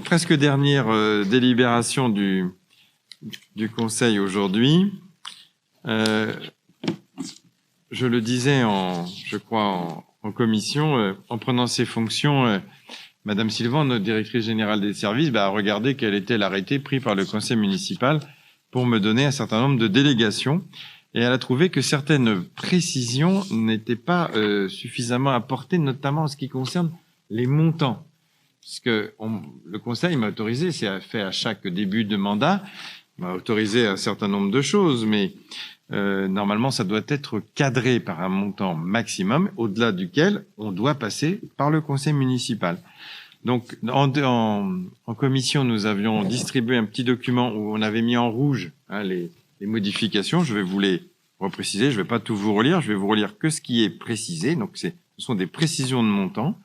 Presque dernière délibération du Conseil aujourd'hui. Je le disais, je crois, en commission, en prenant ses fonctions, Madame Sylvain, notre directrice générale des services, a regardé quel était l'arrêté pris par le conseil municipal pour me donner un certain nombre de délégations. Et elle a trouvé que certaines précisions n'étaient pas suffisamment apportées, notamment en ce qui concerne les montants. Puisque le conseil m'a autorisé, c'est fait à chaque début de mandat, m'a autorisé un certain nombre de choses, mais normalement, ça doit être cadré par un montant maximum, au-delà duquel on doit passer par le conseil municipal. Donc, en commission, nous avions distribué un petit document où on avait mis en rouge les modifications. Je vais vous les repréciser. Je ne vais pas tout vous relire. Je vais vous relire que ce qui est précisé. Donc, ce sont des précisions de montant.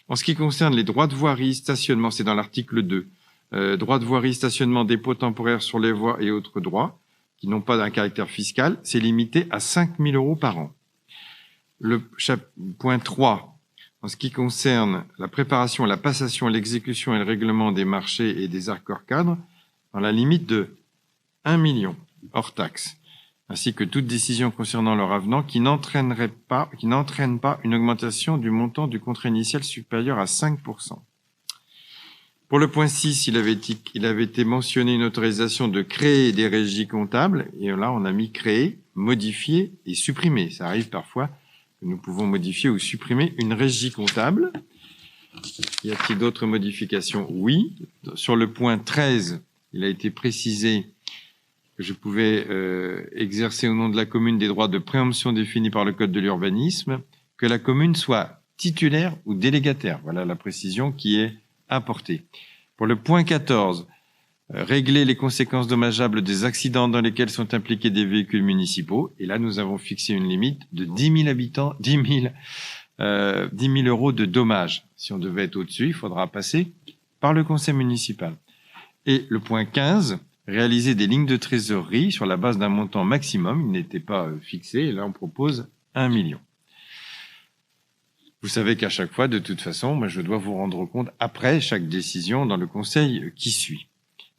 En ce qui concerne les droits de voirie, stationnement, c'est dans l'article 2. Droits de voirie, stationnement, dépôt temporaire sur les voies et autres droits qui n'ont pas d'un caractère fiscal, c'est limité à 5 000 € par an. Le point 3, en ce qui concerne la préparation, la passation, l'exécution et le règlement des marchés et des accords cadres, dans la limite de 1 million hors taxe, ainsi que toute décision concernant leur avenant qui n'entraîne pas une augmentation du montant du contrat initial supérieur à 5%. Pour le point 6, il avait été mentionné une autorisation de créer des régies comptables. Et là, on a mis créer, modifier et supprimer. Ça arrive parfois que nous pouvons modifier ou supprimer une régie comptable. Y a-t-il d'autres modifications? Oui. Sur le point 13, il a été précisé que je pouvais exercer au nom de la commune des droits de préemption définis par le Code de l'urbanisme, que la commune soit titulaire ou délégataire. Voilà la précision qui est apportée. Pour le point 14, régler les conséquences dommageables des accidents dans lesquels sont impliqués des véhicules municipaux. Et là, nous avons fixé une limite de 10 000 habitants, 10 000 € de dommages. Si on devait être au-dessus, il faudra passer par le conseil municipal. Et le point 15, réaliser des lignes de trésorerie sur la base d'un montant maximum. Il n'était pas fixé. Et là, on propose 1 million. Vous savez qu'à chaque fois, de toute façon, moi, je dois vous rendre compte après chaque décision dans le conseil qui suit.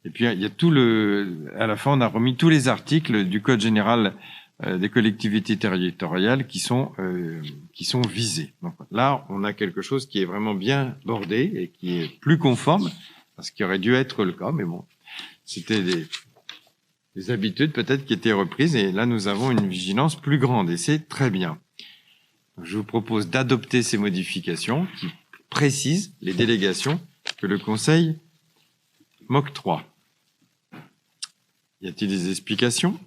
Et puis, il y a à la fin, on a remis tous les articles du Code général des collectivités territoriales qui sont visés. Donc là, on a quelque chose qui est vraiment bien bordé et qui est plus conforme à ce qui aurait dû être le cas. Mais bon, c'était des habitudes peut-être qui étaient reprises. Et là, nous avons une vigilance plus grande et c'est très bien. Je vous propose d'adopter ces modifications qui précisent les délégations que le Conseil m'octroie. Y a-t-il des explications?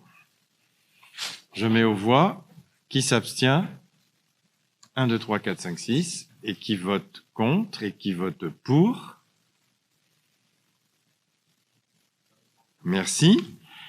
Je mets aux voix. Qui s'abstient? 1, 2, 3, 4, 5, 6. Et qui vote contre et qui vote pour? Merci.